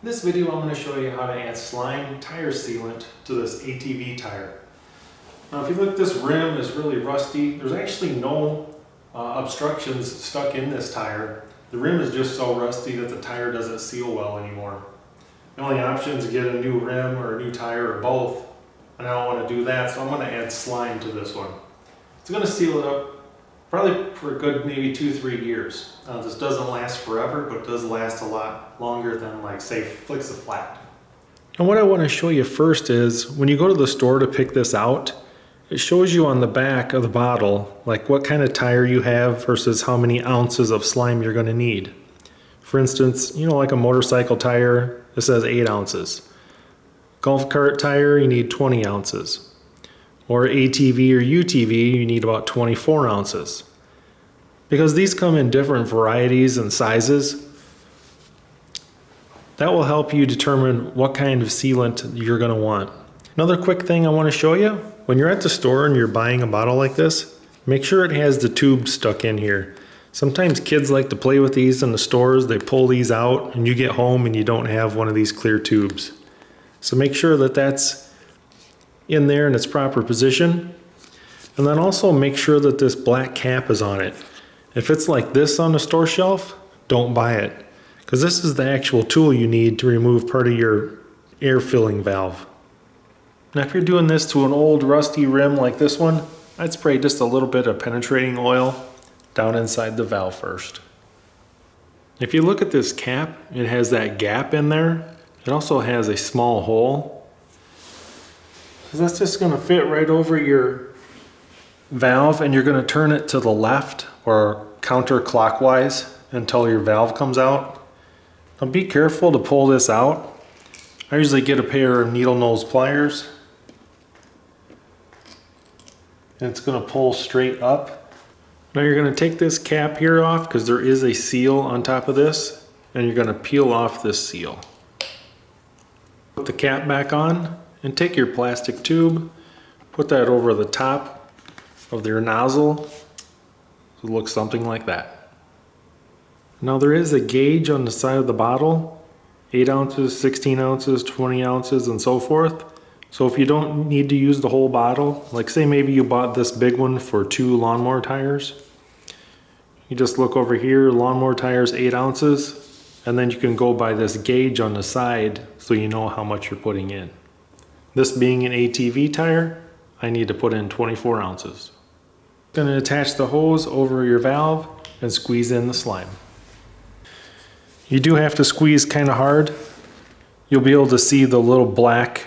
In this video I'm going to show you how to add slime tire sealant to this ATV tire. Now if you look, this rim is really rusty. There's actually no obstructions stuck in this tire. The rim is just so rusty that the tire doesn't seal well anymore. The only option is to get a new rim or a new tire or both, and I don't want to do that, so I'm going to add slime to this one. It's going to seal it up probably for a good maybe 2-3 years. This doesn't last forever, but does last a lot longer than, like, say, Fix-A-Flat. And what I want to show you first is when you go to the store to pick this out, it shows you on the back of the bottle like what kind of tire you have versus how many ounces of slime you're going to need. For instance, like a motorcycle tire, it says 8 ounces. Golf cart tire, you need 20 ounces. Or ATV or UTV, you need about 24 ounces. Because these come in different varieties and sizes, that will help you determine what kind of sealant you're going to want. Another quick thing I want to show you, when you're at the store and you're buying a bottle like this, make sure it has the tube stuck in here. Sometimes kids like to play with these in the stores. They pull these out and you get home and you don't have one of these clear tubes. So make sure that that's in there in its proper position. And then also make sure that this black cap is on it. If it's like this on the store shelf, don't buy it, because this is the actual tool you need to remove part of your air filling valve. Now if you're doing this to an old rusty rim like this one, I'd spray just a little bit of penetrating oil down inside the valve first. If you look at this cap, it has that gap in there. It also has a small hole. So that's just going to fit right over your valve, and you're going to turn it to the left or counterclockwise until your valve comes out. Now be careful to pull this out. I usually get a pair of needle nose pliers, and it's going to pull straight up. Now you're going to take this cap here off because there is a seal on top of this, and you're going to peel off this seal. Put the cap back on and take your plastic tube, put that over the top of your nozzle. It looks something like that. Now there is a gauge on the side of the bottle, 8 ounces, 16 ounces, 20 ounces, and so forth. So if you don't need to use the whole bottle, like say maybe you bought this big one for 2 lawnmower tires, you just look over here, lawnmower tires 8 ounces, and then you can go by this gauge on the side so you know how much you're putting in. This being an ATV tire, I need to put in 24 ounces. I'm going to attach the hose over your valve and squeeze in the slime. You do have to squeeze kind of hard. You'll be able to see the little black,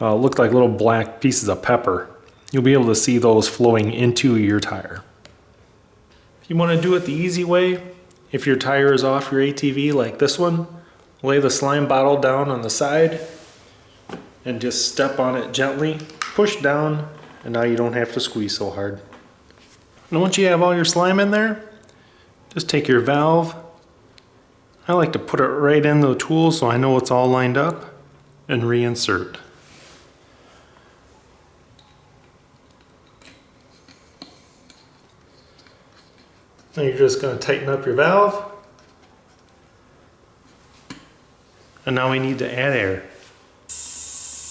look like little black pieces of pepper. You'll be able to see those flowing into your tire. If you want to do it the easy way, if your tire is off your ATV like this one, lay the slime bottle down on the side and just step on it gently, push down, and now you don't have to squeeze so hard. And once you have all your slime in there, just take your valve. I like to put it right in the tool so I know it's all lined up, and reinsert. Now you're just going to tighten up your valve. And now we need to add air.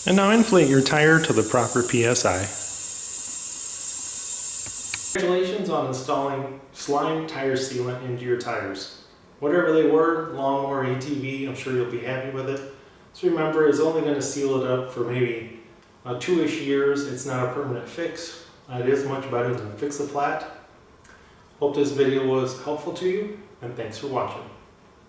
And now inflate your tire to the proper PSI. Congratulations on installing slime tire sealant into your tires. Whatever they were, lawnmower, ATV, I'm sure you'll be happy with it. So remember, it's only going to seal it up for maybe 2-ish years. It's not a permanent fix. It is much better than Fix-A-Flat. Hope this video was helpful to you, and thanks for watching.